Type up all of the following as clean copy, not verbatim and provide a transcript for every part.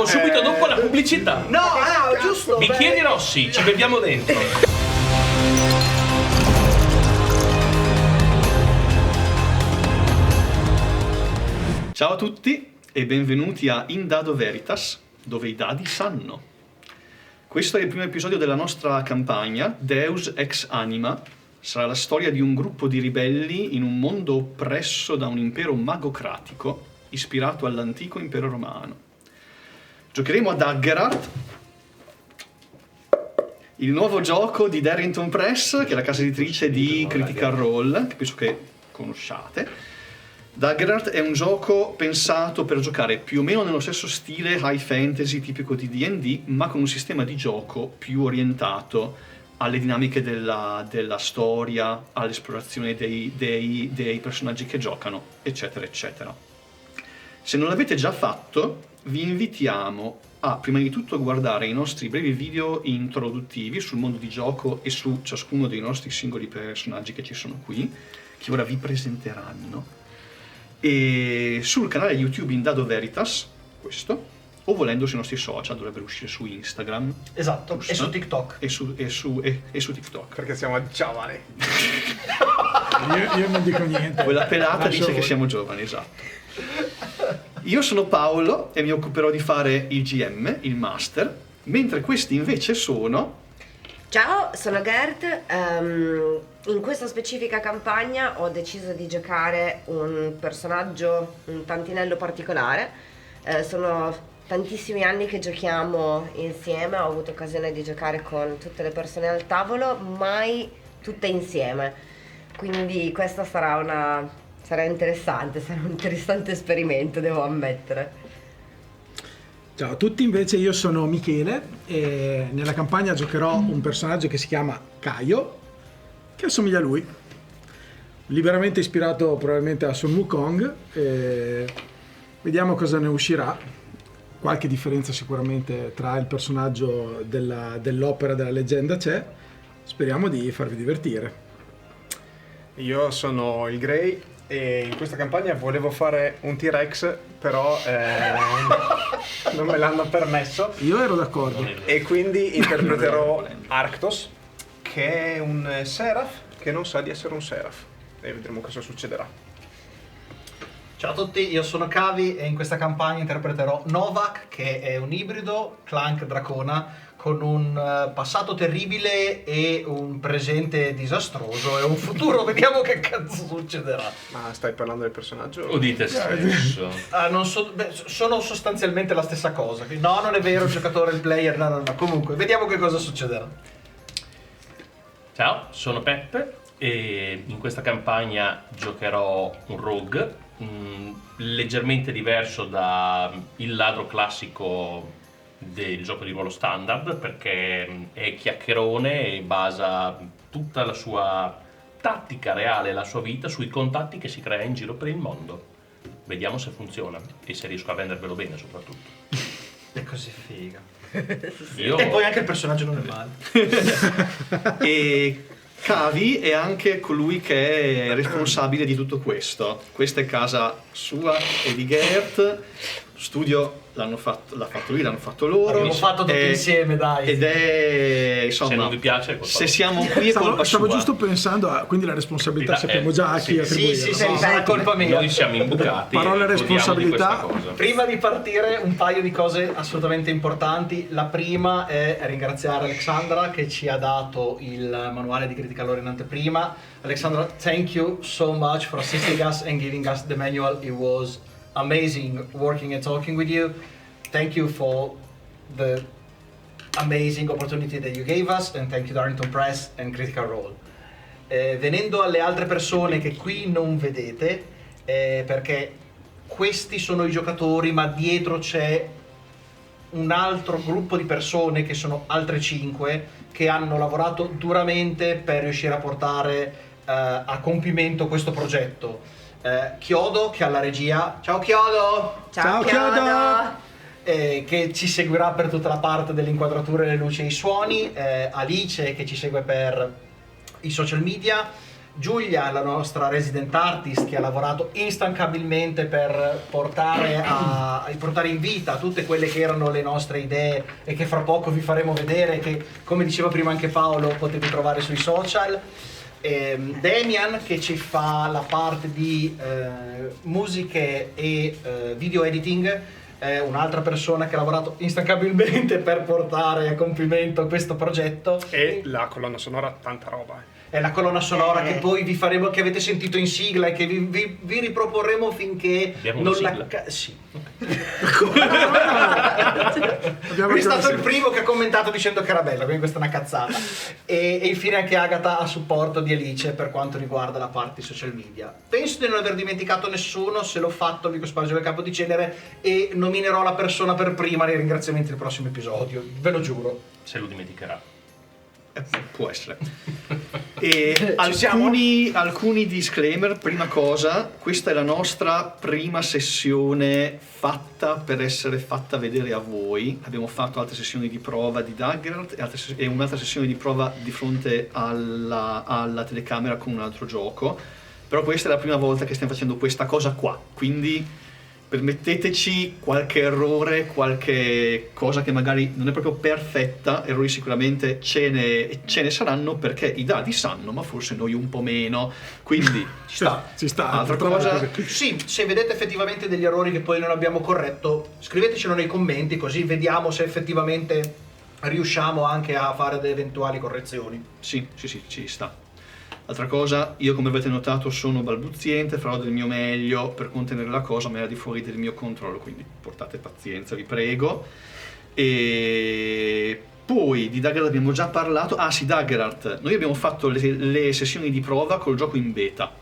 torniamo subito dopo la pubblicità. No, giusto. Bicchieri rossi, ci beviamo dentro. Ciao a tutti e benvenuti a In Dado Veritas, dove i dadi sanno. Questo è il primo episodio della nostra campagna Deus Ex Anima. Sarà la storia di un gruppo di ribelli in un mondo oppresso da un impero magocratico ispirato all'antico impero romano. Giocheremo a Daggerard, il nuovo gioco di Darrington Press, che è la casa editrice di Critical Role, che penso che conosciate. Daggerard è un gioco pensato per giocare più o meno nello stesso stile high fantasy tipico di D&D, ma con un sistema di gioco più orientato alle dinamiche della storia, all'esplorazione dei personaggi che giocano, eccetera, eccetera. Se non l'avete già fatto, vi invitiamo a, prima di tutto, guardare i nostri brevi video introduttivi sul mondo di gioco e su ciascuno dei nostri singoli personaggi che ci sono qui, che ora vi presenteranno. E sul canale YouTube In Dado Veritas, questo, o volendo sui nostri social, dovrebbero uscire su Instagram. Esatto, giusto? e su TikTok. E su TikTok. Perché siamo giovani. Io non dico niente. Quella pelata dice che siamo giovani, esatto. Io sono Paolo e mi occuperò di fare il GM, il Master, mentre questi invece sono... Ciao, sono Gert. In questa specifica campagna ho deciso di giocare un personaggio un tantinello particolare. Sono tantissimi anni che giochiamo insieme, ho avuto occasione di giocare con tutte le persone al tavolo, mai tutte insieme. Quindi questo sarà interessante, sarà un interessante esperimento, devo ammettere. Ciao a tutti, invece io sono Michele e nella campagna giocherò un personaggio che si chiama Caio, che assomiglia a lui, liberamente ispirato probabilmente a Sun Wukong. Vediamo cosa ne uscirà. Qualche differenza sicuramente tra il personaggio dell'opera, della leggenda c'è. Speriamo di farvi divertire. Io sono il Grey e in questa campagna volevo fare un T-Rex, però non me l'hanno permesso. Io ero d'accordo. E quindi interpreterò Arctos, che è un Seraph che non sa di essere un Seraph. E vedremo cosa succederà. Ciao a tutti, io sono Cavi e in questa campagna interpreterò Novak, che è un ibrido Clank Dracona con un passato terribile e un presente disastroso e un futuro, vediamo che cazzo succederà. Ma stai parlando del personaggio? O dite stesso. Sono sostanzialmente la stessa cosa. No, non è vero, il giocatore, il player, no. Comunque, vediamo che cosa succederà. Ciao, sono Peppe e in questa campagna giocherò un rogue leggermente diverso da il ladro classico del gioco di ruolo standard, perché è chiacchierone e basa tutta la sua tattica reale, la sua vita, sui contatti che si crea in giro per il mondo. Vediamo se funziona e se riesco a vendervelo bene soprattutto. È così figa. Io... E poi anche il personaggio non è male. E Cavi è anche colui che è responsabile di tutto questo. Questa è casa sua e di Gert. Studio l'ha fatto lui, l'hanno fatto loro. Abbiamo fatto tutti insieme, dai. Ed è, insomma, se non vi piace, se siamo qui è colpa Stavo sua. giusto pensando quindi la responsabilità sappiamo già a chi attribuire. Sì, è colpa mia. Noi siamo imbucati. Parola e responsabilità. godiamo di questa cosa. Prima di partire, un paio di cose assolutamente importanti. La prima è ringraziare Alexandra che ci ha dato il manuale di Critical Role in anteprima. Alexandra, thank you so much for assisting us and giving us the manual. It was amazing working and talking with you. Thank you for the amazing opportunity that you gave us, and thank you Darrington Press and Critical Role. Venendo alle altre persone che qui non vedete, perché questi sono i giocatori, ma dietro c'è un altro gruppo di persone che sono altre 5 che hanno lavorato duramente per riuscire a portare a compimento questo progetto. Chiodo, che ha la regia. Ciao Chiodo! Ciao Chiodo! Che ci seguirà per tutta la parte delle inquadrature, le luci e i suoni. Alice, che ci segue per i social media. Giulia, la nostra resident artist, che ha lavorato instancabilmente per portare in vita tutte quelle che erano le nostre idee e che fra poco vi faremo vedere, che come diceva prima anche Paolo potete trovare sui social. Damian, che ci fa la parte di musiche e video editing, è un'altra persona che ha lavorato instancabilmente per portare a compimento questo progetto. E la colonna sonora, tanta roba. È la colonna sonora che poi vi faremo, che avete sentito in sigla e che vi riproporremo finché Abbiamo non una la sigla? sì. Abbiamo Lui è stato ancora il primo che ha commentato dicendo che era bella, quindi questa è una cazzata. E infine anche Agata a supporto di Alice per quanto riguarda la parte social media. Penso di non aver dimenticato nessuno, se l'ho fatto vi spazio del capo di cenere e nominerò la persona per prima nei ringraziamenti del prossimo episodio, ve lo giuro. Se lo dimenticherà. Può essere. E alcuni disclaimer. Prima cosa, questa è la nostra prima sessione fatta per essere fatta vedere a voi. Abbiamo fatto altre sessioni di prova di Daggerard e un'altra sessione di prova di fronte alla telecamera con un altro gioco, però questa è la prima volta che stiamo facendo questa cosa qua, quindi permetteteci qualche errore, qualche cosa che magari non è proprio perfetta. Errori sicuramente ce ne saranno, perché i dadi sanno, ma forse noi un po' meno, quindi ci sta. Altra cosa, Sì, se vedete effettivamente degli errori che poi non abbiamo corretto, scrivetecelo nei commenti, così vediamo se effettivamente riusciamo anche a fare delle eventuali correzioni. sì, ci sta. Altra cosa, io come avete notato sono balbuziente, farò del mio meglio per contenere la cosa, ma era di fuori del mio controllo, quindi portate pazienza, vi prego. E poi di Daggerard abbiamo già parlato. Ah sì, Daggerard, noi abbiamo fatto le sessioni di prova col gioco in beta,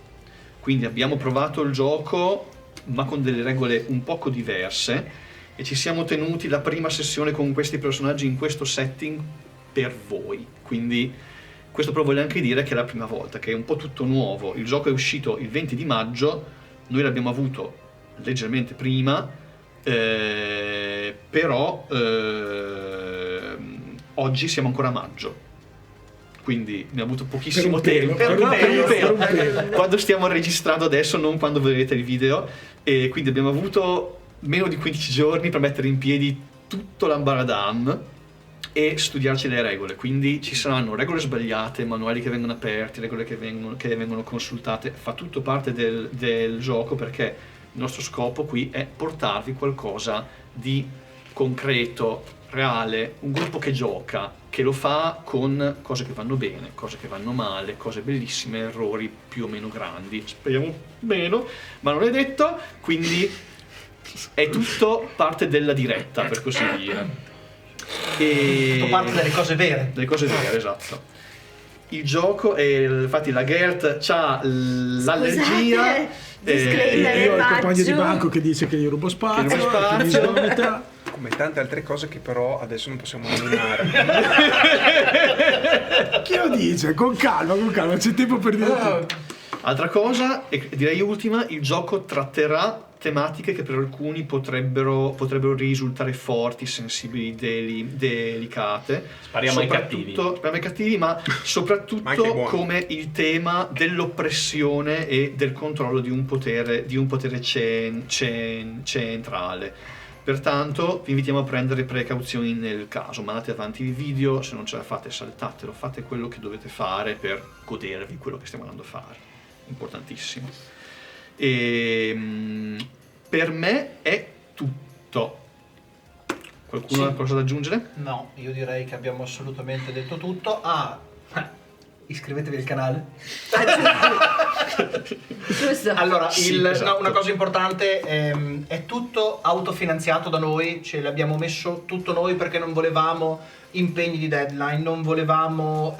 quindi abbiamo provato il gioco ma con delle regole un poco diverse e ci siamo tenuti la prima sessione con questi personaggi in questo setting per voi, quindi questo però vuole anche dire che è la prima volta, che è un po' tutto nuovo. Il gioco è uscito il 20 di maggio, noi l'abbiamo avuto leggermente prima, però oggi siamo ancora a maggio, quindi abbiamo avuto pochissimo tempo. Per un pelo. Quando stiamo registrando adesso, non quando vedrete il video, e quindi abbiamo avuto meno di 15 giorni per mettere in piedi tutto l'ambaradam e studiarci le regole, quindi ci saranno regole sbagliate, manuali che vengono aperti, regole che vengono consultate, fa tutto parte del gioco, perché il nostro scopo qui è portarvi qualcosa di concreto, reale, un gruppo che gioca, che lo fa con cose che vanno bene, cose che vanno male, cose bellissime, errori più o meno grandi, speriamo meno, ma non è detto, quindi è tutto parte della diretta, per così dire. Tutto parte delle cose vere. Delle cose vere, esatto. Il gioco, infatti la Gert c'ha l'allergia. disclaimer. Io ho il compagno di Maggio. banco che dice che gli rubo spazio, Che rubo spazio. che mi vomita. Come tante altre cose che però adesso non possiamo nominare. Chi lo dice? Con calma, c'è tempo per dire tutto. Altra cosa, e direi ultima, il gioco tratterà tematiche che per alcuni potrebbero risultare forti, sensibili, delicate. Spariamo ai cattivi. Spariamo ai cattivi, ma Ma anche soprattutto ai buoni. come il tema dell'oppressione e del controllo di un potere centrale. Pertanto vi invitiamo a prendere precauzioni nel caso, mandate avanti il video, se non ce la fate saltatelo, fate quello che dovete fare per godervi quello che stiamo andando a fare, importantissimo. E per me è tutto. Qualcuno ha qualcosa da aggiungere? No, io direi che abbiamo assolutamente detto tutto. Iscrivetevi al canale. Giusto. Allora, Sì, esatto. una cosa importante, è tutto autofinanziato da noi, ce l'abbiamo messo tutto noi perché non volevamo impegni di deadline, non volevamo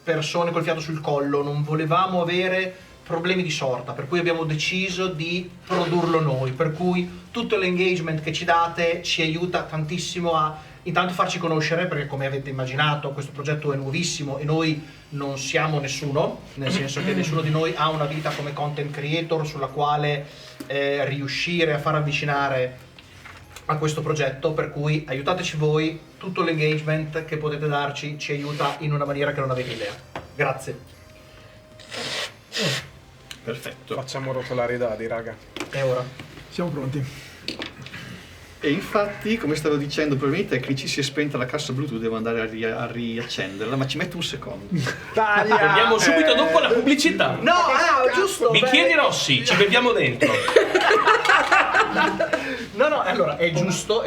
persone col fiato sul collo, non volevamo avere problemi di sorta, per cui abbiamo deciso di produrlo noi, per cui tutto l'engagement che ci date ci aiuta tantissimo a intanto farci conoscere, perché come avete immaginato questo progetto è nuovissimo e noi non siamo nessuno, nel senso che nessuno di noi ha una vita come content creator sulla quale riuscire a far avvicinare a questo progetto, per cui aiutateci voi, tutto l'engagement che potete darci ci aiuta in una maniera che non avete idea. Grazie. Perfetto. Facciamo rotolare i dadi, raga. E ora? Siamo pronti. E infatti, come stavo dicendo, per i tecnici si è spenta la cassa Bluetooth, devo andare a riaccenderla, ma ci metto un secondo. Torniamo subito dopo la pubblicità. No, giusto! Bicchieri rossi, ci beviamo dentro. No, allora, è giusto.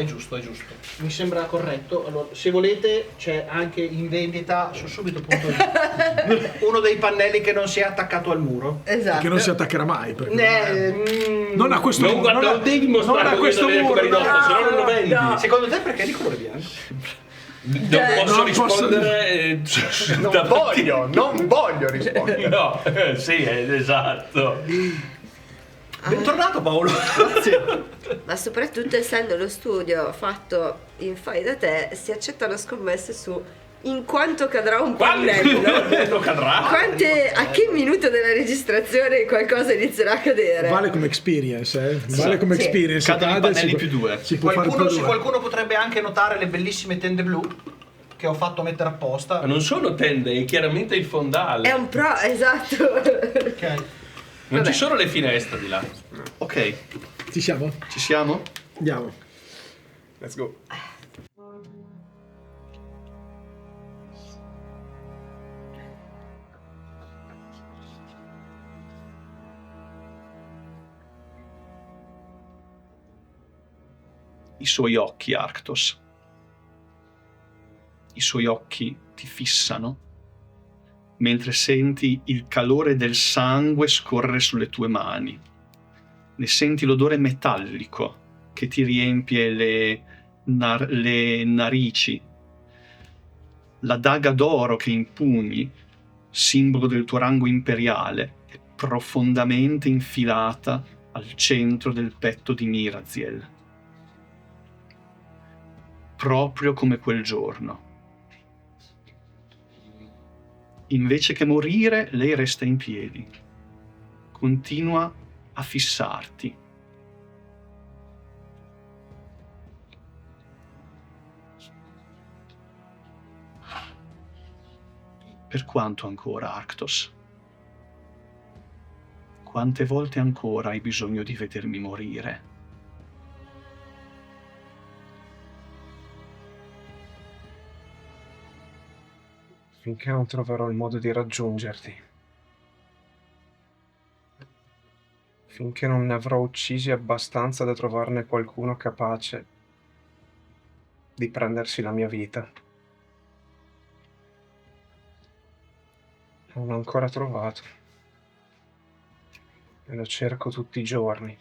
Mi sembra corretto. Allora, se volete, c'è anche in vendita su subito.it uno dei pannelli che non si è attaccato al muro. Esatto. Che non si attaccherà mai. Perché non a questo Non muro. non devi mostrare a questo muro. se no non lo vendi. Secondo te perché è di colore bianco? Non posso non rispondere. Non voglio rispondere. No, sì, esatto. Bentornato Paolo. Grazie. Ma soprattutto essendo lo studio fatto in fai da te, si accettano scommesse su in quanto cadrà un pannello. Lo cadrà? A che minuto della registrazione qualcosa inizierà a cadere? Vale come experience, Vale come Sì. experience. Cadono i Cade, pannelli si più può- due. Si può fare più due. Qualcuno potrebbe anche notare le bellissime tende blu che ho fatto mettere apposta. Ma non sono tende, è chiaramente il fondale. È un pro, esatto. Ok. Non Vabbè. ci sono le finestre di là. Ok, Ci siamo? ci siamo? Andiamo. Let's go. I suoi occhi, Arctos. I suoi occhi ti fissano mentre senti il calore del sangue scorrere sulle tue mani. Ne senti l'odore metallico che ti riempie le narici. La daga d'oro che impugni, simbolo del tuo rango imperiale, è profondamente infilata al centro del petto di Miraziel. Proprio come quel giorno. Invece che morire, lei resta in piedi. Continua a fissarti. Per quanto ancora, Arctos? Quante volte ancora hai bisogno di vedermi morire? Finché non troverò il modo di raggiungerti. Finché non ne avrò uccisi abbastanza da trovarne qualcuno capace di prendersi la mia vita. Non l'ho ancora trovato. E lo cerco tutti i giorni.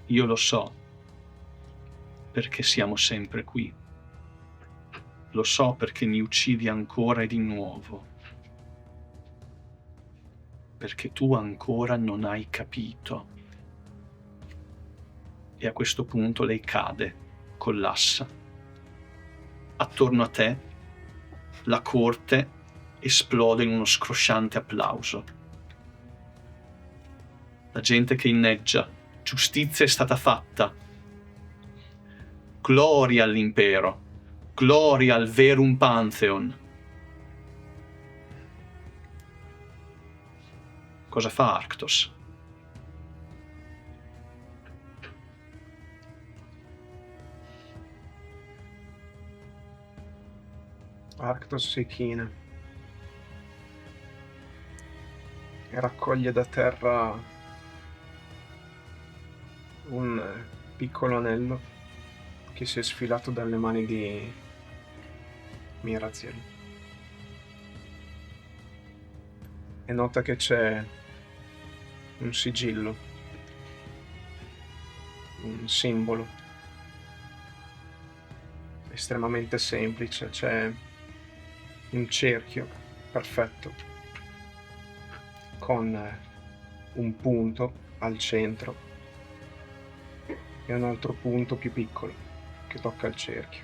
Io lo so, perché siamo sempre qui. Lo so perché mi uccidi ancora e di nuovo. Perché tu ancora non hai capito. E a questo punto lei cade, collassa. Attorno a te, la corte esplode in uno scrosciante applauso. La gente che inneggia. Giustizia è stata fatta. Gloria all'impero. Gloria al Verum Pantheon. Cosa fa Arctos? Arctos si china e raccoglie da terra un piccolo anello che si è sfilato dalle mani di Miraziel. E nota che c'è un sigillo, un simbolo estremamente semplice. C'è un cerchio perfetto con un punto al centro e un altro punto più piccolo che tocca il cerchio.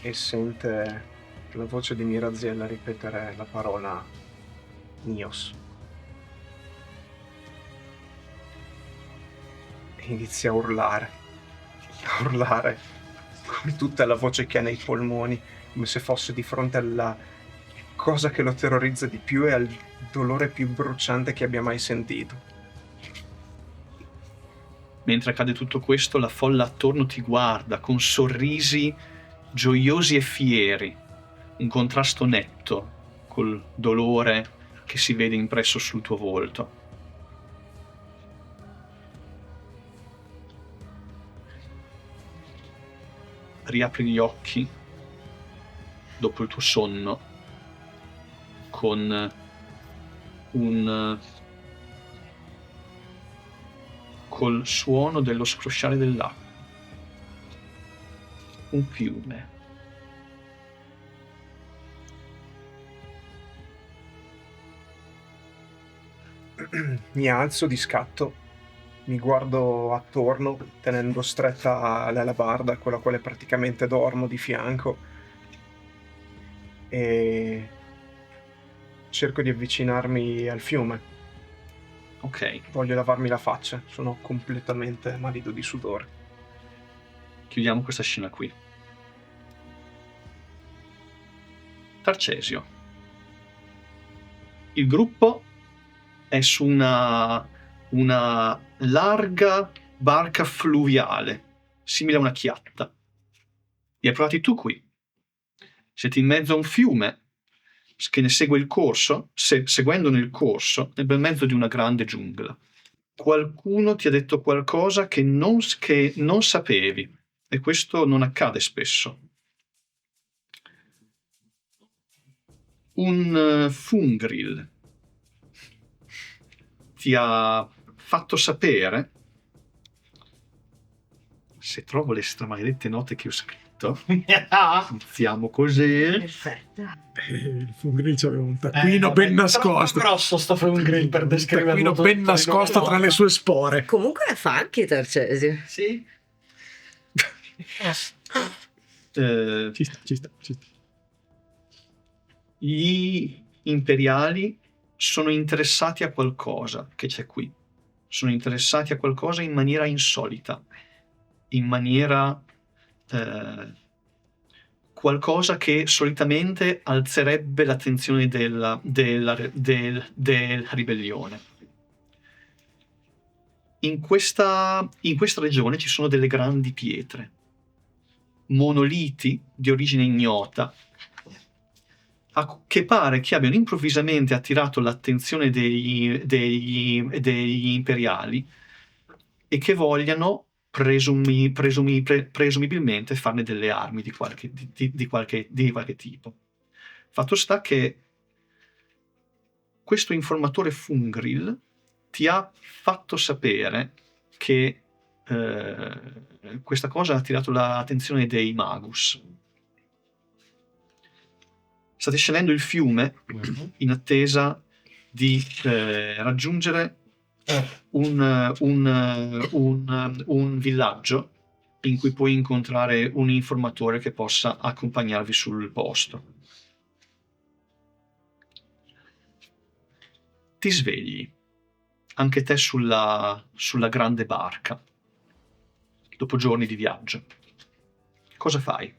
E sente la voce di Miraziel ripetere la parola Nios. inizia a urlare con tutta la voce che ha nei polmoni, come se fosse di fronte alla cosa che lo terrorizza di più e al dolore più bruciante che abbia mai sentito. Mentre accade tutto questo, la folla attorno ti guarda con sorrisi gioiosi e fieri, un contrasto netto col dolore che si vede impresso sul tuo volto. Riapri gli occhi dopo il tuo sonno con col suono dello scrosciare dell'acqua. Un fiume. Mi alzo di scatto, mi guardo attorno tenendo stretta l'alabarda, quella a quale praticamente dormo di fianco, e cerco di avvicinarmi al fiume. Ok, Voglio lavarmi la faccia, sono completamente malido di sudore. chiudiamo questa scena qui. Tarcesio. Il gruppo è su una larga barca fluviale, simile a una chiatta. Li hai provati tu qui. Siete in mezzo a un fiume che ne segue il corso, seguendone il corso, nel bel mezzo di una grande giungla. Qualcuno ti ha detto qualcosa che non sapevi, e questo non accade spesso. Un Fungril ti ha fatto sapere, se trovo le stramaledette note che ho scritto, iniziamo così. Perfetto. Il Fungril c'aveva un taccuino ben nascosto. Grosso sto Fungril per Un descriverlo. taccuino ben nascosto tra le sue spore. Comunque è funky Tarcesio. Sì. Ci sta. Gli imperiali sono interessati a qualcosa che c'è qui. Sono interessati a qualcosa in maniera insolita, in maniera qualcosa che solitamente alzerebbe l'attenzione della ribellione. In questa regione ci sono delle grandi pietre, monoliti di origine ignota, che pare che abbiano improvvisamente attirato l'attenzione degli imperiali e che vogliano presumibilmente farne delle armi di qualche tipo. Fatto sta che questo informatore Fungril ti ha fatto sapere che questa cosa ha attirato l'attenzione dei Magus. State scendendo il fiume in attesa di raggiungere un villaggio in cui puoi incontrare un informatore che possa accompagnarvi sul posto. Ti svegli, anche te sulla grande barca, dopo giorni di viaggio. Cosa fai?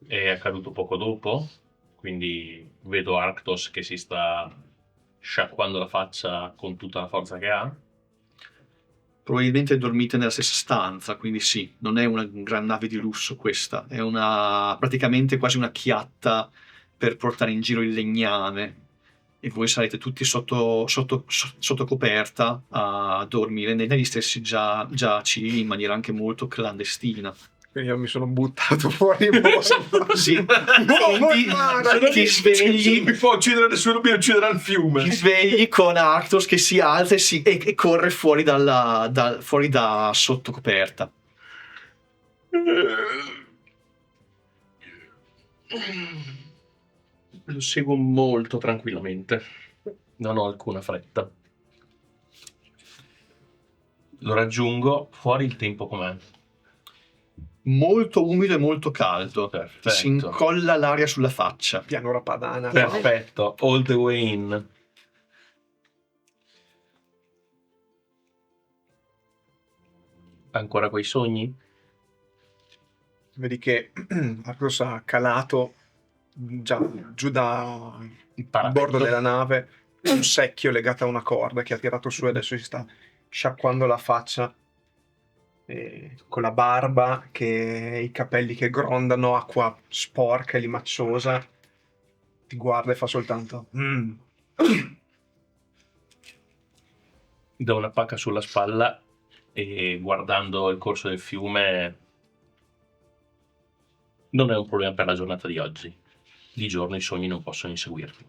È accaduto poco dopo, quindi vedo Arctos che si sta sciacquando la faccia con tutta la forza che ha. Probabilmente dormite nella stessa stanza, quindi sì, non è una gran nave di lusso questa, è praticamente quasi una chiatta per portare in giro il legname, e voi sarete tutti sotto coperta a dormire negli stessi giaci in maniera anche molto clandestina. Quindi io mi sono buttato fuori in posto. Sì. Ti svegli. Mi può uccidere nessuno, mi ucciderà il fiume. Ti svegli con Arctos che si alza e corre fuori fuori da sotto coperta. Lo seguo molto tranquillamente. Non ho alcuna fretta. Lo raggiungo. Fuori il tempo com'è? Molto umido e molto caldo. Perfetto. Si incolla l'aria sulla faccia. Pianura padana. Perfetto. All the way in. Ancora quei sogni? Vedi che Arcos ha calato già giù da il Parapetto. bordo della nave un secchio legato a una corda che ha tirato su e adesso si sta sciacquando la faccia con la barba, i capelli che grondano, acqua sporca e limacciosa. Ti guarda e fa soltanto Do una pacca sulla spalla e guardando il corso del fiume, non è un problema per la giornata di oggi. Di giorno i sogni non possono inseguirti.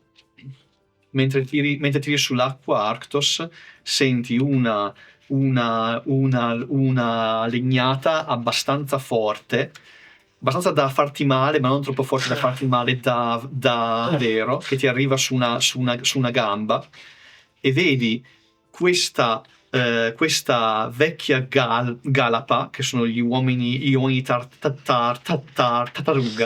Mentre tiri sull'acqua, Arctos, senti una legnata abbastanza forte, abbastanza da farti male, ma non troppo forte da farti male davvero, che ti arriva su una gamba, e vedi questa vecchia galapa, che sono gli uomini tartaruga,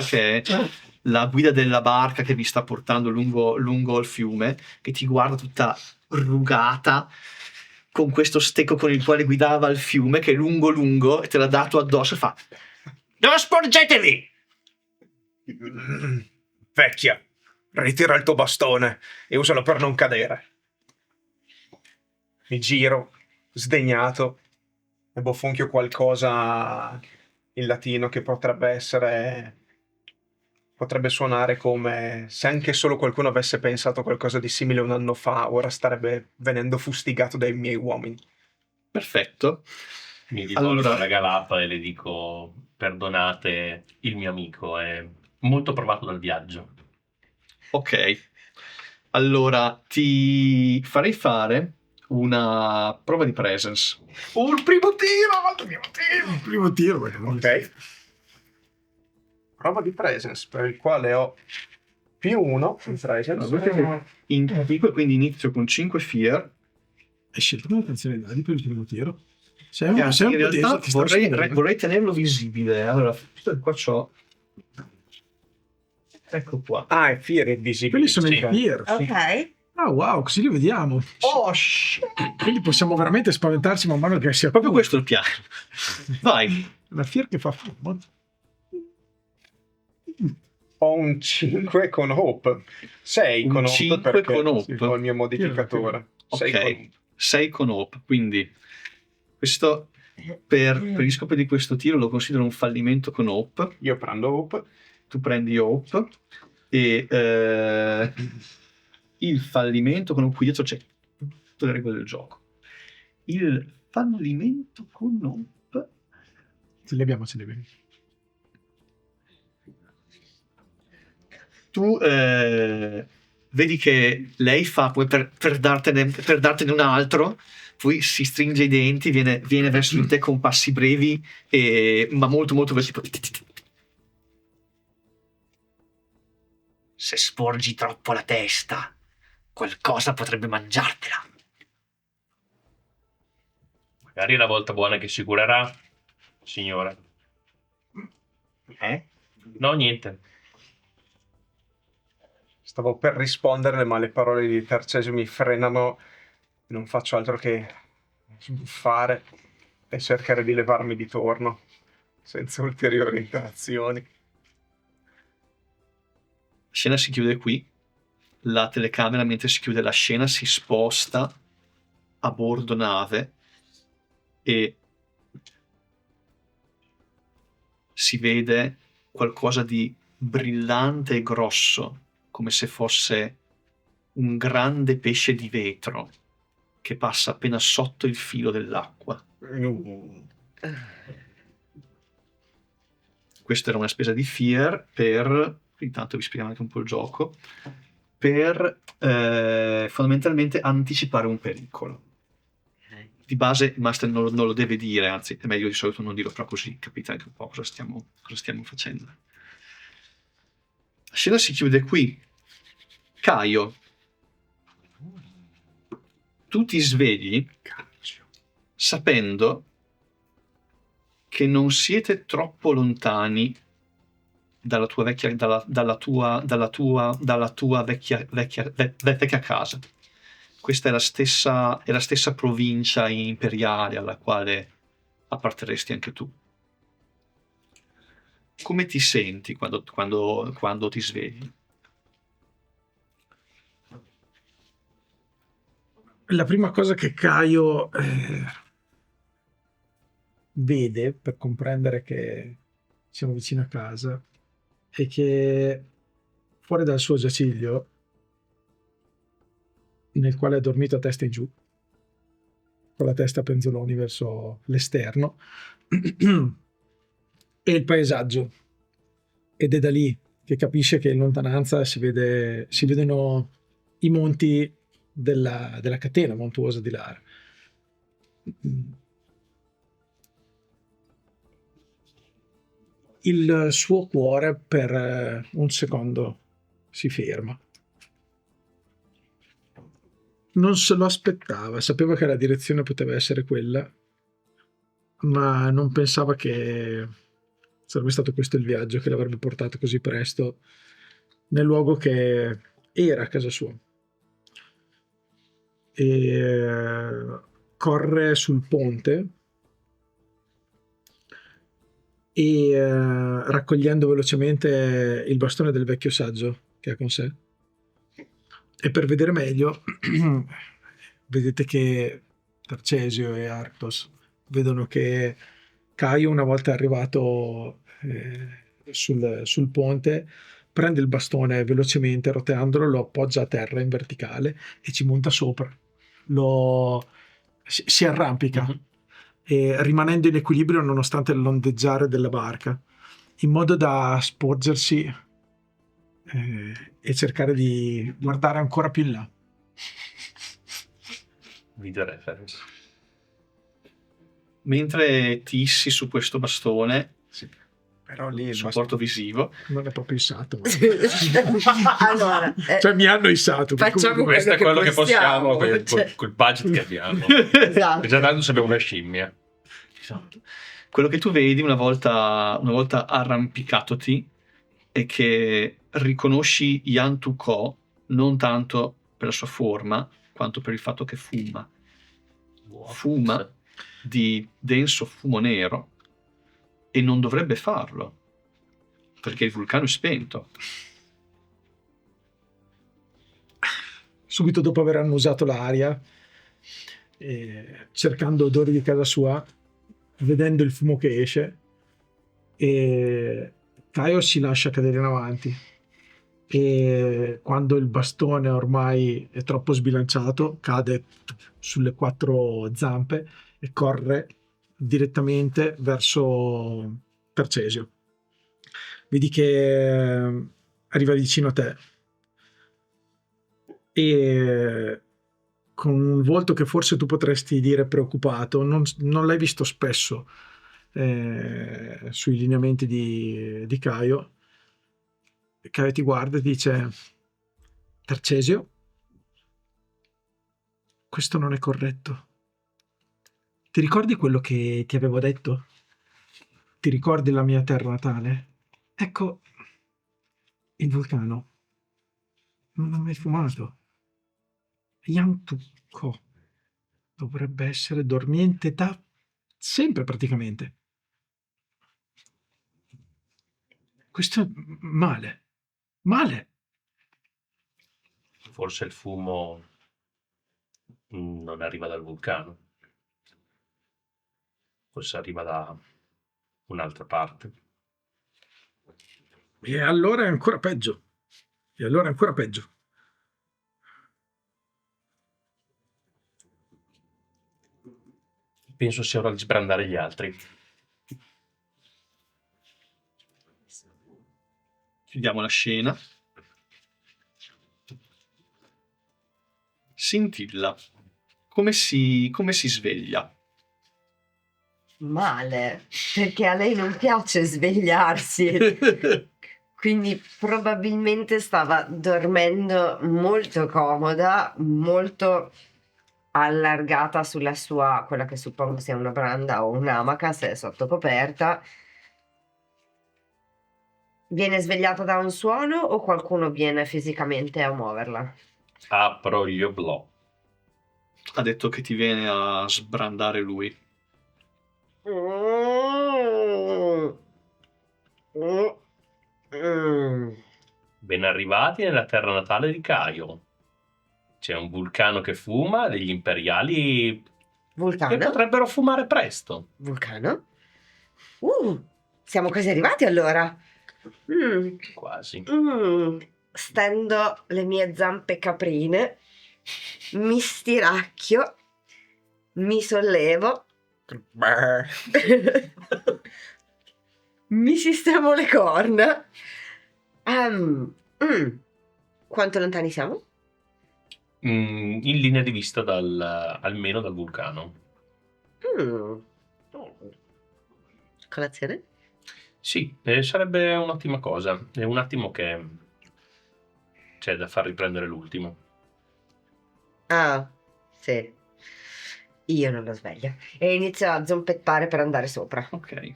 che è la guida della barca che vi sta portando lungo il fiume, che ti guarda tutta rugata, con questo stecco con il quale guidava il fiume, che è lungo, e te l'ha dato addosso, e fa: non sporgetevi! Vecchia, ritira il tuo bastone e usalo per non cadere. Mi giro, sdegnato, e bofonchio qualcosa in latino che potrebbe suonare come se anche solo qualcuno avesse pensato qualcosa di simile un anno fa, ora starebbe venendo fustigato dai miei uomini. Perfetto. Mi rivolgo Allora- alla Galapa e le dico: perdonate il mio amico, è molto provato dal viaggio. Ok. Allora, ti farei fare una prova di presence. Il primo tiro! Il primo tiro, Ok. Prova di presence, per il quale ho +1 in presence. In 5, quindi inizio con 5 fear. Hai scelto una canzone dadi per il primo tiro? Sei In un po' realtà teso, ti sta vorrei, sudando. vorrei tenerlo visibile. Allora, qua c'ho. Ecco qua. Ah, è Fear invisibile. Quelli sono i Sì. peer. Ok. Ah, wow, così li vediamo. Oh, shit. Quindi possiamo veramente spaventarci man mano che sia Proprio questo è il piano. Vai. Una fier che fa fumo. Ho un 5 con Hope. 6 Un con Hope 5 perché con Hope. ho il mio modificatore. 6 con Ok. Hope. 6 con Hope. Quindi questo, per gli scopi di questo tiro, lo considero un fallimento con Hope. Io prendo Hope. Tu prendi Hope e il fallimento con Hope, qui dietro c'è tutte le regole del gioco. Il fallimento con Hope, Ce li abbiamo. tu vedi che lei fa come per dartene un altro, poi si stringe i denti, viene verso di te con passi brevi, ma molto molto veloci. Se sporgi troppo la testa, qualcosa potrebbe mangiartela. Magari è la volta buona che si curerà, signora. No, niente. Stavo per risponderle, ma le parole di Tercesio mi frenano. Non faccio altro che sbuffare e cercare di levarmi di torno senza ulteriori interazioni. La scena si chiude qui. La telecamera, mentre si chiude la scena, si sposta a bordo nave e si vede qualcosa di brillante e grosso, come se fosse un grande pesce di vetro che passa appena sotto il filo dell'acqua. Questa era una spesa di Fear per, intanto vi spieghiamo anche un po' il gioco, per fondamentalmente anticipare un pericolo. Di base il master non lo deve dire, anzi è meglio di solito non dirlo, però così capite anche un po' cosa stiamo facendo. La scena si chiude qui. Caio, tu ti svegli sapendo che non siete troppo lontani dalla tua vecchia vecchia casa. Questa è la stessa provincia imperiale alla quale apparteresti anche tu. Come ti senti quando ti svegli? La prima cosa che Caio vede per comprendere che siamo vicino a casa è che fuori dal suo giaciglio, nel quale è dormito a testa in giù, con la testa a penzoloni verso l'esterno, è il paesaggio, ed è da lì che capisce che in lontananza si vedono i monti della catena montuosa di Lara. Il suo cuore per un secondo si ferma. Non se lo aspettava, sapeva che la direzione poteva essere quella, ma non pensava che sarebbe stato questo il viaggio che l'avrebbe portato così presto nel luogo che era casa sua. E corre sul ponte e raccogliendo velocemente il bastone del vecchio saggio che ha con sé, e per vedere meglio vedete che Tarcesio e Arctos vedono che Caio, una volta arrivato sul ponte, prende il bastone velocemente, roteandolo, lo appoggia a terra in verticale e ci monta sopra. Si arrampica, e rimanendo in equilibrio nonostante l'ondeggiare della barca, in modo da sporgersi e cercare di guardare ancora più in là. Video reference. Mentre tissi su questo bastone, Però lì il supporto visivo, Non è proprio issato, ma... Allora, cioè mi hanno issato, per facciamo cui- Questo è quello che possiamo cioè- col budget che abbiamo. esatto. Già tanto sappiamo una scimmia. esatto, quello che tu vedi una volta arrampicatoti è che riconosci Yan Tu-ko non tanto per la sua forma quanto per il fatto che fuma di denso fumo nero, e non dovrebbe farlo perché il vulcano è spento. Subito dopo aver annusato l'aria, cercando odori di casa sua, vedendo il fumo che esce, Caio si lascia cadere in avanti, e quando il bastone ormai è troppo sbilanciato cade sulle 4 zampe e corre direttamente verso Tarcesio. Vedi che arriva vicino a te e con un volto che forse tu potresti dire preoccupato, non l'hai visto spesso sui lineamenti di Caio. Caio ti guarda e dice: Tarcesio, questo non è corretto. Ti ricordi quello che ti avevo detto? Ti ricordi la mia terra natale? Ecco, il vulcano non ha mai fumato. Yan Tu-ko dovrebbe essere dormiente da sempre praticamente. Questo è male. Forse il fumo non arriva dal vulcano. Forse arriva da un'altra parte. E allora è ancora peggio. Penso sia ora di sbrandare gli altri. Chiudiamo la scena. Scintilla. Come si sveglia? Male, perché a lei non piace svegliarsi. Quindi probabilmente stava dormendo molto comoda, molto allargata sulla sua, quella che suppongo sia una branda o un'amaca, se è sotto coperta. Viene svegliata da un suono o qualcuno viene fisicamente a muoverla? Apro gli oblò. Ha detto che ti viene a sbrandare lui. Ben arrivati nella terra natale di Caio. C'è un vulcano che fuma, degli imperiali che Vulcano? potrebbero fumare presto. Vulcano? Siamo quasi arrivati allora. Quasi. Stendo le mie zampe caprine, mi stiracchio, mi sollevo, mi sistemo le corna. Quanto lontani siamo? In linea di vista almeno dal vulcano. Colazione? Sì, sarebbe un'ottima cosa. È un attimo che c'è da far riprendere l'ultimo. Ah, sì. Io non lo sveglio. E inizio a zompettare per andare sopra. Ok.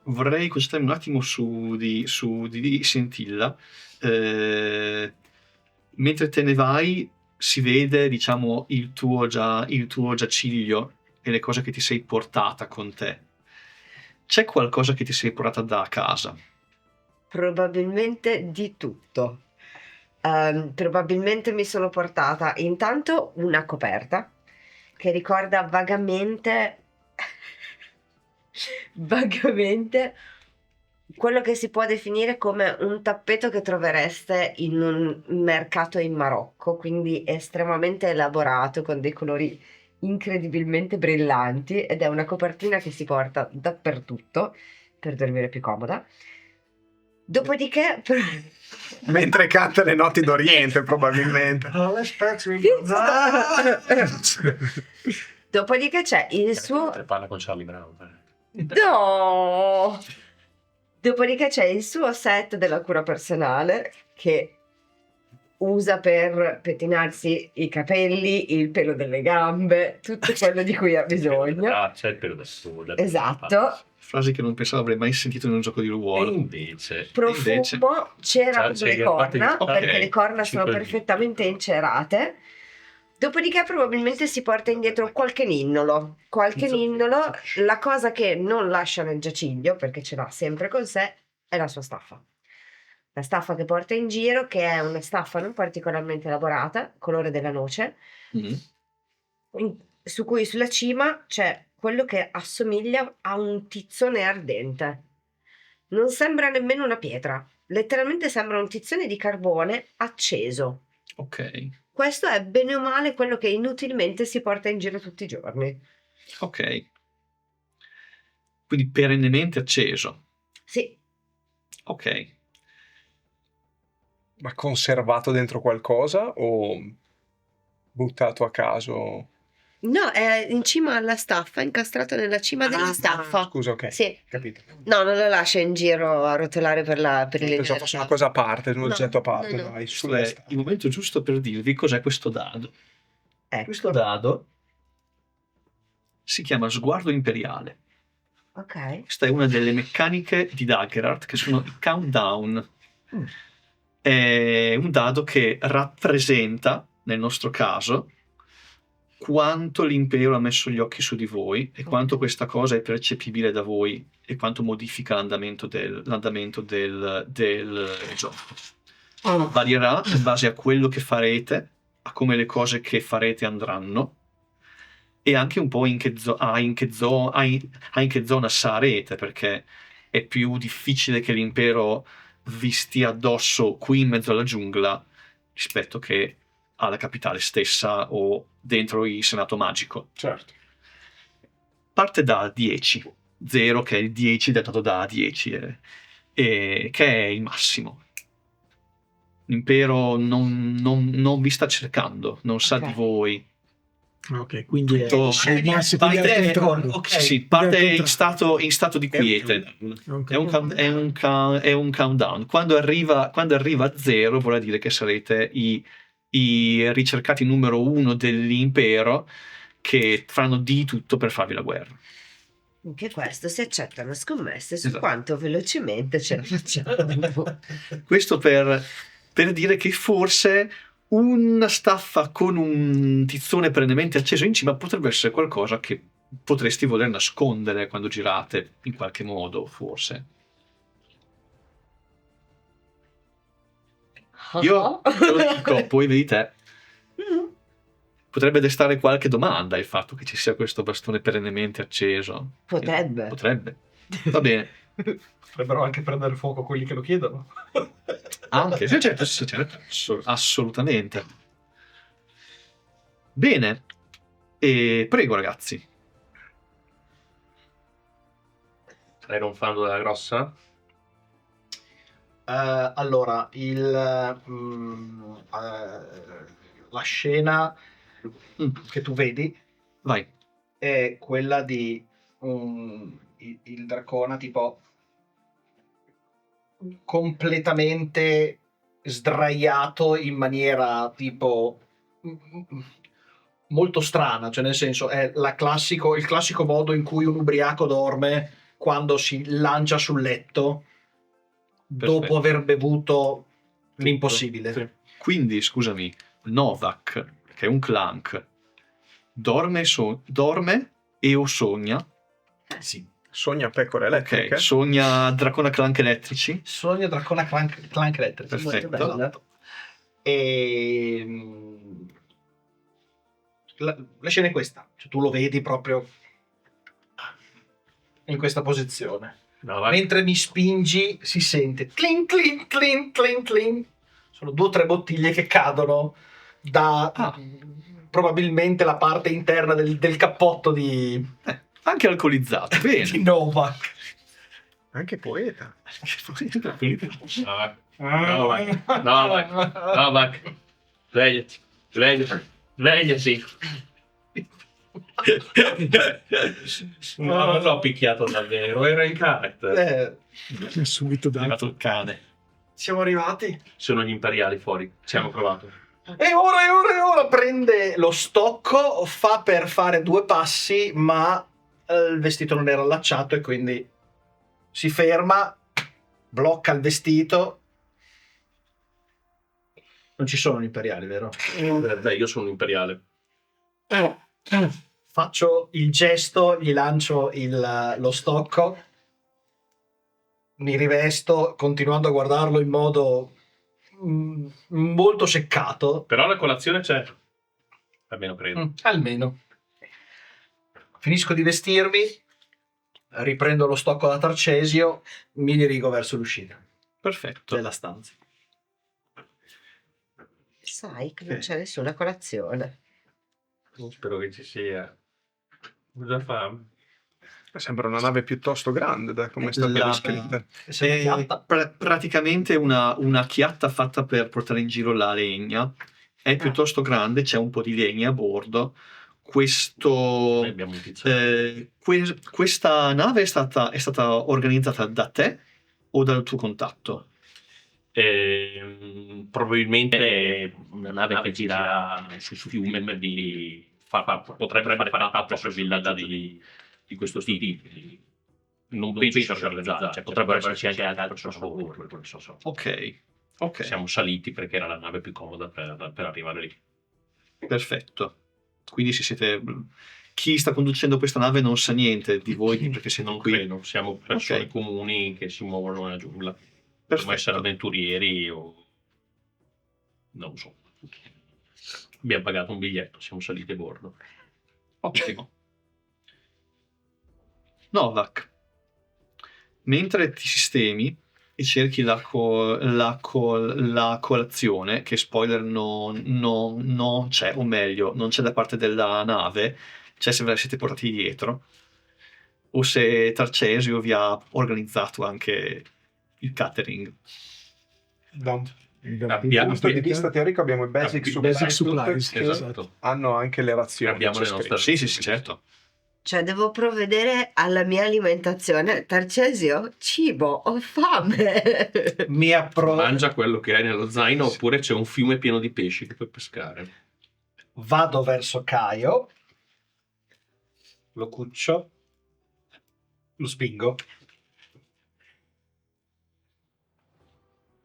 Vorrei concentrarmi un attimo su di Scintilla. Mentre te ne vai, si vede, diciamo, il tuo giaciglio e le cose che ti sei portata con te. C'è qualcosa che ti sei portata da casa? Probabilmente di tutto. Probabilmente mi sono portata intanto una coperta che ricorda vagamente quello che si può definire come un tappeto che trovereste in un mercato in Marocco, quindi estremamente elaborato con dei colori incredibilmente brillanti, ed è una copertina che si porta dappertutto per dormire più comoda. Dopodiché Mentre canta le notti d'Oriente, probabilmente. Dopodiché c'è il suo... Parla con Charlie Brown. No! Dopodiché c'è il suo set della cura personale che usa per pettinarsi i capelli, il pelo delle gambe, tutto quello di cui ha bisogno. Ah, c'è il pelo del sole. Esatto. Frasi che non pensavo avrei mai sentito in un gioco di E ruolo. invece... Profumo, cera C'è le le corna, parti- perché ok, le corna sono 5 perfettamente incerate. Dopodiché probabilmente si porta indietro qualche ninnolo. La cosa che non lascia nel giaciglio, perché ce l'ha sempre con sé, è la sua staffa. La staffa che porta in giro, che è una staffa non particolarmente elaborata, colore della noce, su cui sulla cima c'è quello che assomiglia a un tizzone ardente. Non sembra nemmeno una pietra, letteralmente sembra un tizzone di carbone acceso. Ok. Questo è bene o male quello che inutilmente si porta in giro tutti i giorni. Ok. Quindi perennemente acceso. Sì, Ok. Ma conservato dentro qualcosa o buttato a caso? no, è in cima alla staffa, incastrato nella cima della staffa. Scusa, ok. Sì. Capito. No, non lo lascia in giro a rotolare per il Pensavo fosse una cosa a parte, un No, oggetto a parte. no. Vai, Questo sulla è staffa. il momento giusto per dirvi cos'è questo dado. Ecco. Questo dado si chiama Sguardo Imperiale. Ok. Questa è una delle meccaniche di Daggerart, che sono i countdown. È un dado che rappresenta, nel nostro caso, quanto l'impero ha messo gli occhi su di voi e quanto questa cosa è percepibile da voi e quanto modifica l'andamento del gioco. Varierà in base a quello che farete, a come le cose che farete andranno e anche un po' in che zona sarete, perché è più difficile che l'impero vi stia addosso qui in mezzo alla giungla rispetto che alla capitale stessa o dentro il Senato Magico. Certo. Parte da 10, 0 che è il 10 dato da 10, che è il massimo. L'impero non vi sta cercando, non sa di voi. Ok, quindi è Tutto- il massimo, quindi è il controllo. ok. Sì, parte Quindi è il in stato di quiete. Ok. È un countdown. Quando arriva a 0 vuol dire che sarete i ricercati numero 1 dell'impero che faranno di tutto per farvi la guerra. Anche questo si accettano scommesse su Esatto. quanto velocemente ce la facciamo. Questo per dire che forse una staffa con un tizzone perennemente acceso in cima potrebbe essere qualcosa che potresti voler nascondere quando girate, in qualche modo, forse. Io te lo dico, poi vedi te. Potrebbe destare qualche domanda il fatto che ci sia questo bastone perennemente acceso. Potrebbe. Potrebbe. Va bene. Potrebbero anche prendere fuoco quelli che lo chiedono. Anche, sì, certo, sì, certo, assolutamente. Bene. E prego, ragazzi. Stai ronfando della grossa? Allora, la scena che tu vedi Vai. è quella di il dracona tipo completamente sdraiato in maniera tipo molto strana, cioè nel senso è il classico modo in cui un ubriaco dorme quando si lancia sul letto dopo Perfetto. aver bevuto l'impossibile. Sì. Quindi, scusami, Novak, che è un clank, dorme e o sogna? Sì. Sogna pecore elettriche. Ok, sogna dracona clank elettrici. Sogno Dracona Clank Electric. Perfetto. Molto bella. E la scena è questa, cioè, tu lo vedi proprio in questa posizione. No, vai. Mentre mi spingi si sente clink clink clink clink clink. Sono 2 o 3 bottiglie che cadono da probabilmente la parte interna del cappotto di Anche alcolizzato. Bene. di Novak. Anche poeta. No, vai. No, vai. No, vai. Svegliati. Svegliati. Non l'ho picchiato davvero, era in character. Subito È da. arrivato il cane. Siamo arrivati. Sono gli imperiali fuori. Ci hanno provato. E ora prende lo stocco, fa per fare 2 passi, ma il vestito non era allacciato e quindi si ferma, blocca il vestito. Non ci sono gli imperiali, vero? Beh, io sono un imperiale. Faccio il gesto, gli lancio lo stocco, mi rivesto continuando a guardarlo in modo molto seccato. Però la colazione c'è. Almeno credo. Almeno. Finisco di vestirmi, riprendo lo stocco da Tarcesio, mi dirigo verso l'uscita Perfetto. della stanza. Sai che non c'è nessuna colazione. Spero che ci sia. Cosa fa? Sembra una nave piuttosto grande da come è stata La- descritta. Praticamente una chiatta fatta per portare in giro la legna. È piuttosto grande, c'è un po' di legna a bordo. Noi abbiamo un tizio. Questa nave è stata organizzata da te o dal tuo contatto? Probabilmente una nave che gira sul fiume potrebbe fare parte per villaggi di questo tipo. Non penso sia organizzato, cioè potrebbero esserci anche altre persone per quello che so. Ok. Siamo saliti perché era la nave più comoda per arrivare lì. Perfetto. Quindi chi sta conducendo questa nave non sa niente di voi perché siete Non qui. credo, siamo persone Ok. comuni che si muovono nella giungla. Possiamo Perfetto. essere avventurieri o... non lo so. Abbiamo pagato un biglietto, siamo saliti a bordo. Ottimo. Novak, mentre ti sistemi e cerchi la colazione, che spoiler non c'è, o meglio, non c'è da parte della nave, c'è se ve la siete portati dietro, o se Tarcesio vi ha organizzato anche il catering. Da un Abbiamo- punto di vista teorico abbiamo i basic Basic supplies supplies, che esatto. hanno anche le razioni. Abbiamo c'è le nostre- scritto. Sì, certo. Cioè, devo provvedere alla mia alimentazione. Tarcesio, cibo, ho fame. Mangia quello che hai nello zaino oppure c'è un fiume pieno di pesci che puoi pescare. Vado verso Caio, lo cuccio, lo spingo.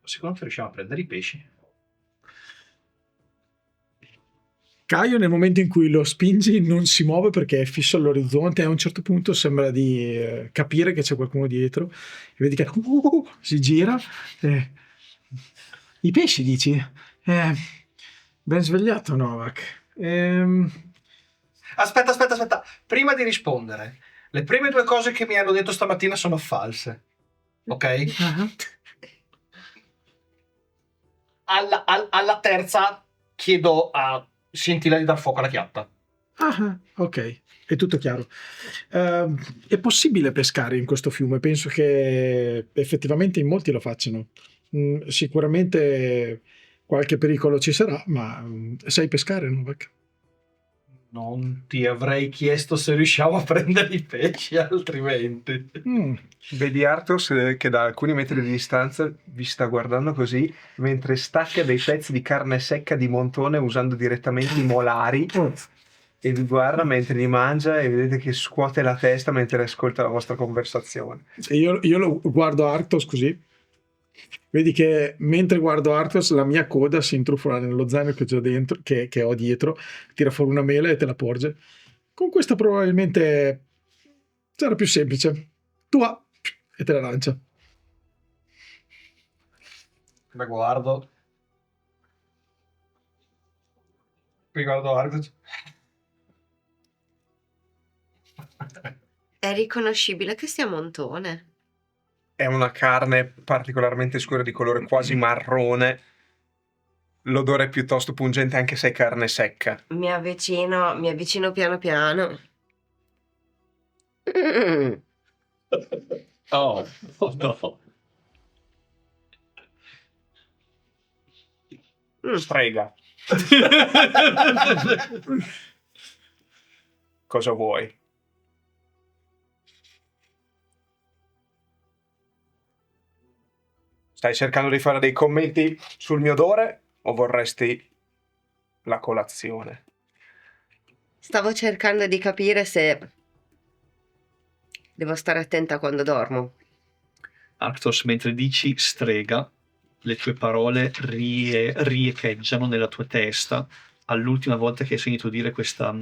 Secondo te riusciamo a prendere i pesci? Caio nel momento in cui lo spingi non si muove perché è fisso all'orizzonte e a un certo punto sembra di capire che c'è qualcuno dietro e vedi che si gira. I pesci dici? Ben svegliato Novak. Aspetta. Prima di rispondere, le prime 2 cose che mi hanno detto stamattina sono false. Ok? Alla terza chiedo a Scintilla di dar fuoco alla chiatta. Ok, è tutto chiaro. È possibile pescare in questo fiume? Penso che effettivamente in molti lo facciano. Sicuramente qualche pericolo ci sarà, ma sai pescare, Novak? Non ti avrei chiesto se riusciamo a prendere i pesci altrimenti. Vedi Arthos che da alcuni metri di distanza vi sta guardando così mentre stacca dei pezzi di carne secca di montone usando direttamente i molari e vi guarda mentre li mangia e vedete che scuote la testa mentre ascolta la vostra conversazione. E io lo guardo Arthos così. Vedi che mentre guardo Arthos la mia coda si intrufola nello zaino che ho dentro, che ho dietro, tira fuori una mela e te la porge. Con questa probabilmente sarà più semplice. Tua! E te la lancia. La guardo. Riguardo Argus. È riconoscibile che sia montone. È una carne particolarmente scura di colore quasi marrone. L'odore è piuttosto pungente anche se è carne secca. Mi avvicino piano piano. Oh no. Strega. Cosa vuoi? Stai cercando di fare dei commenti sul mio odore o vorresti la colazione? Stavo cercando di capire se devo stare attenta quando dormo. Arctos, mentre dici strega, le tue parole riecheggiano nella tua testa all'ultima volta che hai sentito dire questa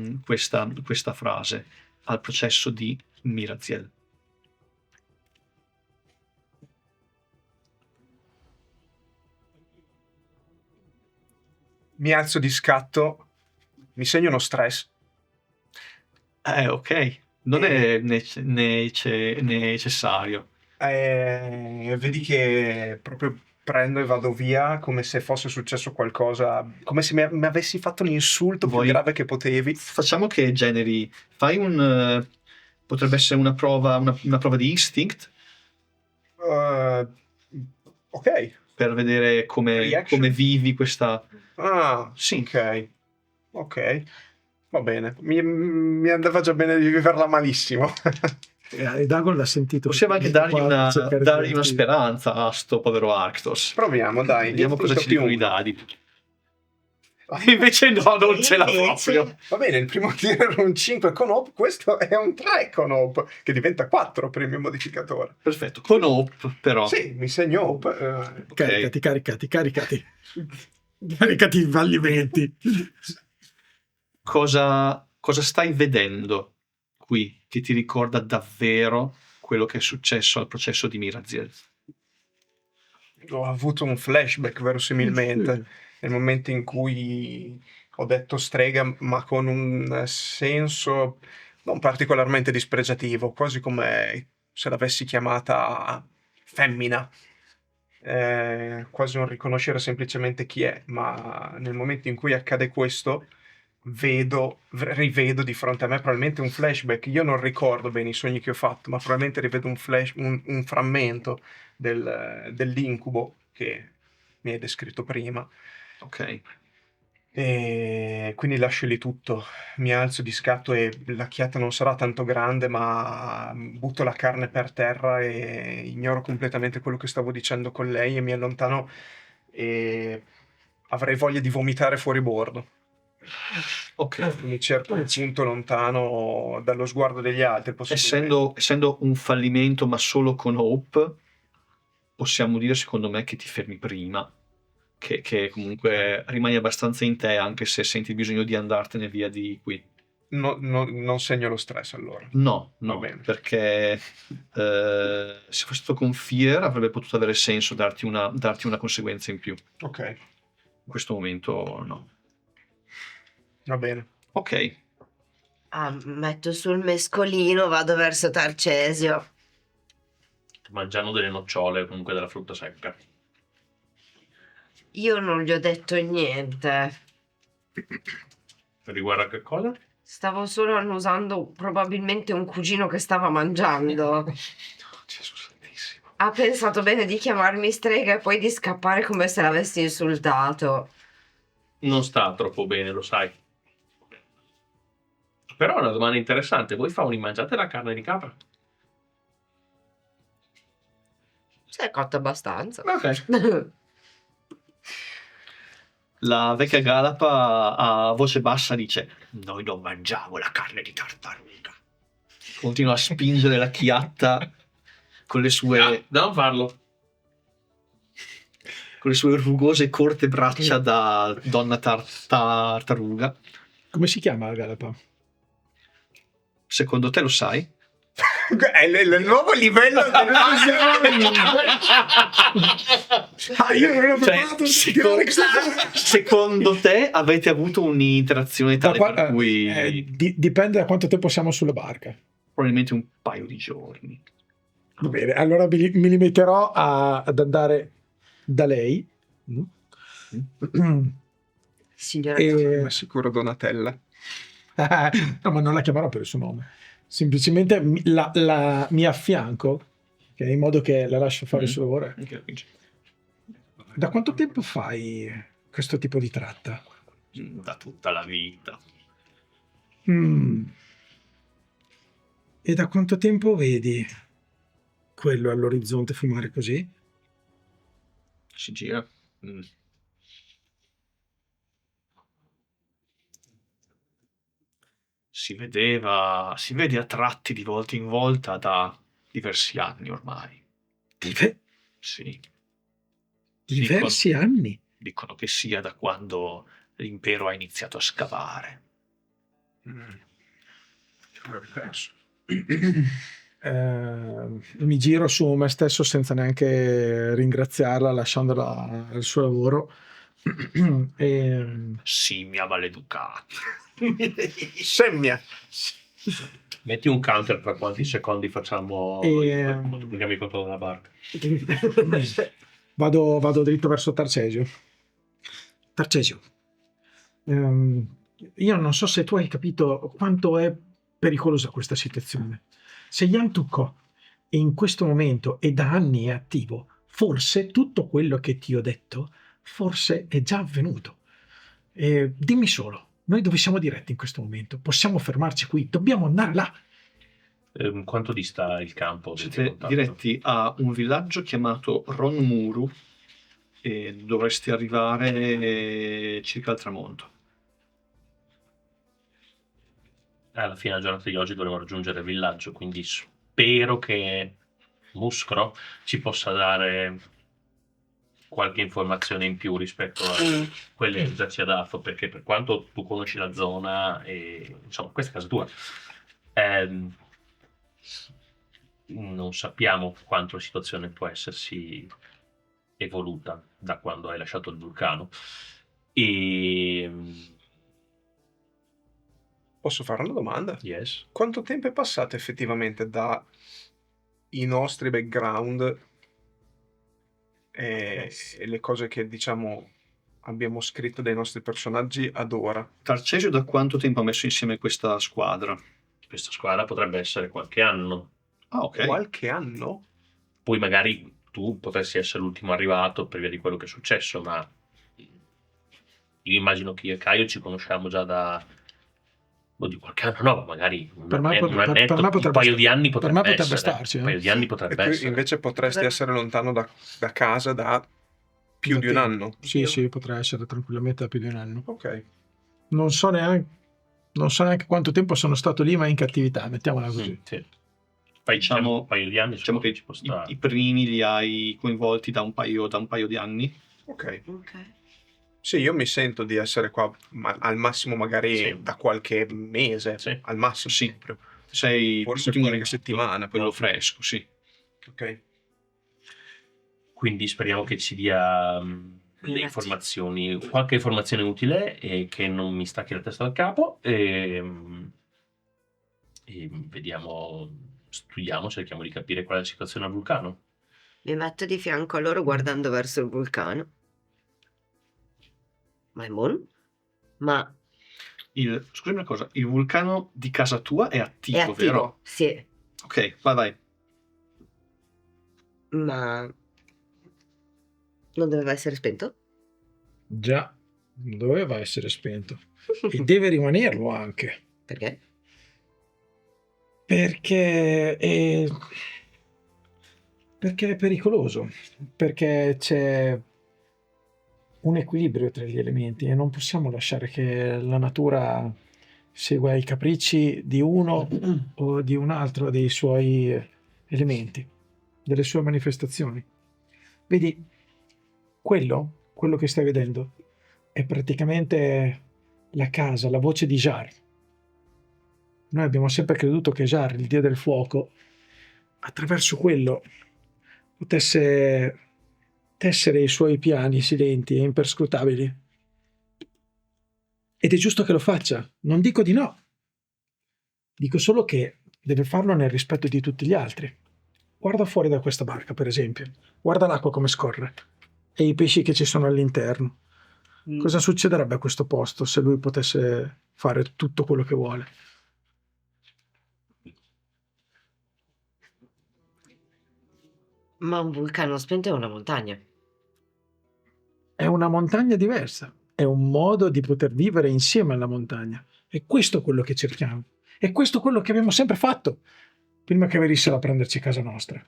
frase al processo di Miraziel. Mi alzo di scatto, mi segno uno stress. Ok, non è necessario. Vedi che proprio prendo e vado via come se fosse successo qualcosa, come se mi avessi fatto un insulto più grave che potevi. Facciamo che generi, fai potrebbe essere una prova di instinct Ok. per vedere come vivi questa... Sì. Ok. Va bene. Mi andava già bene di viverla malissimo. E Dagon l'ha sentito. Possiamo anche dargli una speranza a sto povero Arctos. Proviamo, dai. Vediamo cosa ci dicono i dadi. Invece no, non ce l'ha proprio. Va bene, il primo tiro era un 5 con Hope, questo è un 3 con Hope, che diventa 4 per il mio modificatore. Perfetto, con Hope però. Sì, mi segno Hope. Caricati. Caricati i fallimenti. Cosa stai vedendo qui che ti ricorda davvero quello che è successo al processo di Miraziel? Ho avuto un flashback verosimilmente nel momento in cui ho detto strega, ma con un senso non particolarmente dispregiativo, quasi come se l'avessi chiamata femmina. Quasi non riconoscere semplicemente chi è, ma nel momento in cui accade questo rivedo di fronte a me probabilmente un flashback. Io non ricordo bene i sogni che ho fatto, ma probabilmente rivedo un frammento dell'incubo che mi hai descritto prima. Ok. E quindi lascio lì tutto, mi alzo di scatto e la chiatta non sarà tanto grande, ma butto la carne per terra e ignoro completamente quello che stavo dicendo con lei e mi allontano e avrei voglia di vomitare fuori bordo. Ok. Mi cerco un punto lontano dallo sguardo degli altri. Essendo un fallimento ma solo con Hope, possiamo dire secondo me che ti fermi prima che comunque rimani abbastanza in te anche se senti il bisogno di andartene via di qui. Non segno lo stress allora. No, Va no, bene. perché se fosse stato con Fear avrebbe potuto avere senso darti una conseguenza in più. Ok, In questo momento no. va bene. Ok, Metto sul mescolino, vado verso Tarcesio. Mangiando delle nocciole o comunque della frutta secca. Io non gli ho detto niente. Riguardo a che cosa? Stavo solo annusando probabilmente un cugino che stava mangiando. Gesù santissimo. Ha pensato bene di chiamarmi strega e poi di scappare come se l'avessi insultato. Non sta troppo bene, lo sai. Però è una domanda interessante. Voi fauni mangiate la carne di capra? Si è cotto abbastanza. Ok. La vecchia Galapa a voce bassa dice: noi non mangiamo la carne di tartaruga. Continua a spingere la chiatta con le sue, Non farlo. con le sue rugose e corte braccia da donna tartaruga. Come si chiama la Galapa? Secondo te lo sai? È il nuovo livello Io non ero Cioè, preparato. secondo te avete avuto un'interazione tale per cui Dipende da quanto tempo siamo sulla barca. probabilmente un paio di giorni. Va bene, allora mi limiterò ad andare da lei. Signora, E... Ma sicuro Donatella. no, ma non la chiamerò per il suo nome. Semplicemente mi affianco, in modo che la lascio fare il suo lavoro. Da quanto tempo fai questo tipo di tratta? Da tutta la vita. E da quanto tempo vedi quello all'orizzonte fumare così? Si gira. Si vede a tratti di volta in volta da diversi anni ormai. Sì. Diversi anni? Dicono che sia da quando l'impero ha iniziato a scavare. Mi giro su me stesso senza neanche ringraziarla, lasciandola al suo lavoro. Scimmia maleducata. Semmia. Metti un counter per quanti secondi facciamo moltiplichiamo i controlli della barca. Vado dritto verso Tarcesio. Tarcesio, io non so se tu hai capito quanto è pericolosa questa situazione. Se Yang Tucco in questo momento e da anni è attivo, forse tutto quello che ti ho detto forse è già avvenuto. Dimmi solo, noi dove siamo diretti in questo momento? Possiamo fermarci qui? Dobbiamo andare là? Quanto dista il campo? Siete diretti a un villaggio chiamato Ronmuru e dovresti arrivare circa al tramonto. Alla fine della giornata di oggi dovremo raggiungere il villaggio, quindi spero che Muscro ci possa dare qualche informazione in più rispetto a quelle che già ci ha dato, perché per quanto tu conosci la zona e insomma questa è casa tua, non sappiamo quanto la situazione può essersi evoluta da quando hai lasciato il vulcano. E Posso fare una domanda? yes. Quanto tempo è passato effettivamente da i nostri background e le cose che diciamo abbiamo scritto dai nostri personaggi ad ora? Tarcesio da quanto tempo ha messo insieme questa squadra? Questa squadra potrebbe essere qualche anno. Ah, ok. Qualche anno? Poi magari tu potresti essere l'ultimo arrivato per via di quello che è successo, ma io immagino che io e Caio ci conosciamo già da di qualche anno, no, magari un annetto, un paio di anni potrebbe essere. Starci. Un paio di anni potrebbe E tu essere. invece potresti essere lontano da casa da più di un anno? Sì, potrà essere tranquillamente da più di un anno. Ok. Non so neanche quanto tempo sono stato lì, ma in cattività, mettiamola così. Sì. Diciamo un paio di anni che ci può stare. i primi li hai coinvolti da un paio di anni. Ok. Ok. Sì, io mi sento di essere qua al massimo magari Sì. da qualche mese, Sì. al massimo. Sì. Proprio. Sei Forse l'ultimo qualche arrivato, settimana, quello proprio. fresco, sì. Ok. Quindi speriamo che ci dia le informazioni, qualche informazione utile e che non mi stacchi la testa dal capo. E vediamo, studiamo, cerchiamo di capire qual è la situazione al vulcano. Mi metto di fianco a loro guardando verso il vulcano. Maimon? Ma Scusami una cosa, il vulcano di casa tua è attivo, è attivo? vero? Sì. Ok, vai. Ma non doveva essere spento? Già, doveva essere spento. E deve rimanerlo anche. Perché? Perché è pericoloso, perché c'è un equilibrio tra gli elementi e non possiamo lasciare che la natura segua i capricci di uno o di un altro dei suoi elementi, delle sue manifestazioni. Vedi, quello che stai vedendo è praticamente la casa, la voce di Jar. Noi abbiamo sempre creduto che Jar, il dio del fuoco, attraverso quello potesse tessere i suoi piani silenti e imperscrutabili. Ed è giusto che lo faccia, non dico di no. Dico solo che deve farlo nel rispetto di tutti gli altri. Guarda fuori da questa barca, per esempio. Guarda l'acqua come scorre e i pesci che ci sono all'interno. Cosa succederebbe a questo posto se lui potesse fare tutto quello che vuole? Ma un vulcano spento è una montagna. È una montagna diversa, è un modo di poter vivere insieme alla montagna. E questo è quello che cerchiamo. E questo è quello che abbiamo sempre fatto, prima che venissero a prenderci casa nostra.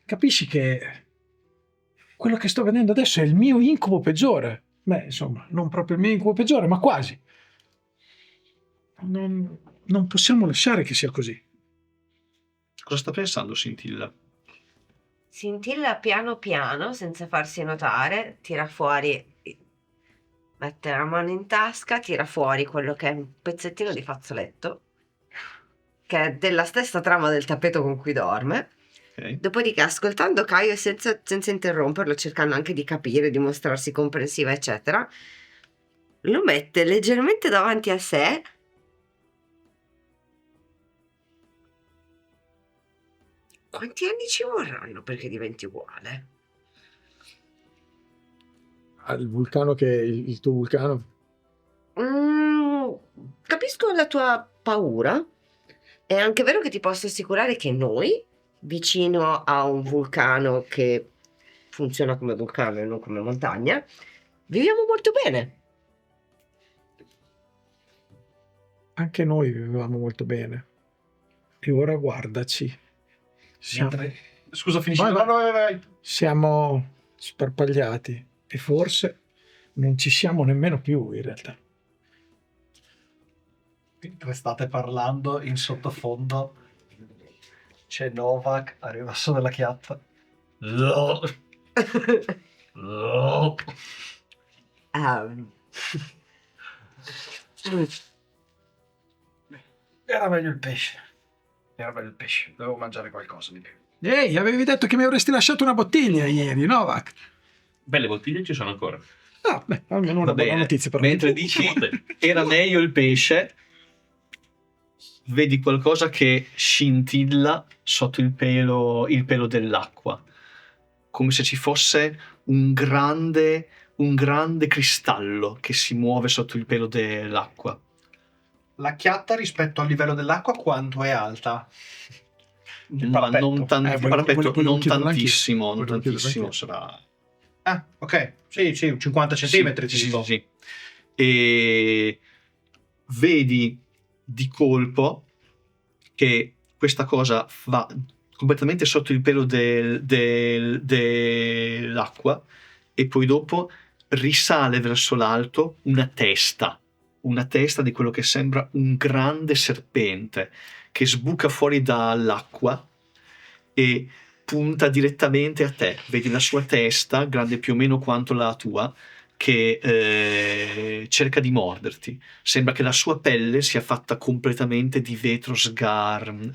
Capisci che quello che sto vedendo adesso è il mio incubo peggiore. Beh, insomma, non proprio il mio incubo peggiore, ma quasi. Non possiamo lasciare che sia così. Cosa sta pensando Scintilla? Scintilla piano piano, senza farsi notare, tira fuori, mette la mano in tasca, tira fuori quello che è un pezzettino di fazzoletto, che è della stessa trama del tappeto con cui dorme. Ok. Dopodiché, ascoltando Caio senza interromperlo, cercando anche di capire, di mostrarsi comprensiva, eccetera, lo mette leggermente davanti a sé. Quanti anni ci vorranno perché diventi uguale? Il vulcano che è il tuo vulcano. Capisco la tua paura. È anche vero che ti posso assicurare che noi, vicino a un vulcano che funziona come vulcano e non come montagna, viviamo molto bene. Anche noi vivevamo molto bene. E ora guardaci. Scusa, finisci. Vai. Vai. Siamo sparpagliati e forse non ci siamo nemmeno più in realtà. Mentre state parlando, in sottofondo c'è Novak, arriva su della chiatta. Era meglio il pesce. Dovevo mangiare qualcosa di più. Ehi, avevi detto che mi avresti lasciato una bottiglia ieri, Novak. Belle bottiglie ci sono ancora. Ah, beh, almeno una Va buona bene. notizia per Mentre me. dici era meglio il pesce, vedi qualcosa che scintilla sotto il pelo dell'acqua, come se ci fosse un grande cristallo che si muove sotto il pelo dell'acqua. La chiatta rispetto al livello dell'acqua quanto è alta? Il Ma parapetto. non, volevo non chiederlo tantissimo, anch'io. non Volevo chiederlo tantissimo anch'io. sarà. Ah, ok. Sì, 50 centimetri. Sì, tipo. sì. E vedi di colpo che questa cosa va completamente sotto il pelo dell'acqua e poi dopo risale verso l'alto una testa di quello che sembra un grande serpente che sbuca fuori dall'acqua e punta direttamente a te. Vedi la sua testa, grande più o meno quanto la tua, che cerca di morderti. Sembra che la sua pelle sia fatta completamente di vetro sgargiante.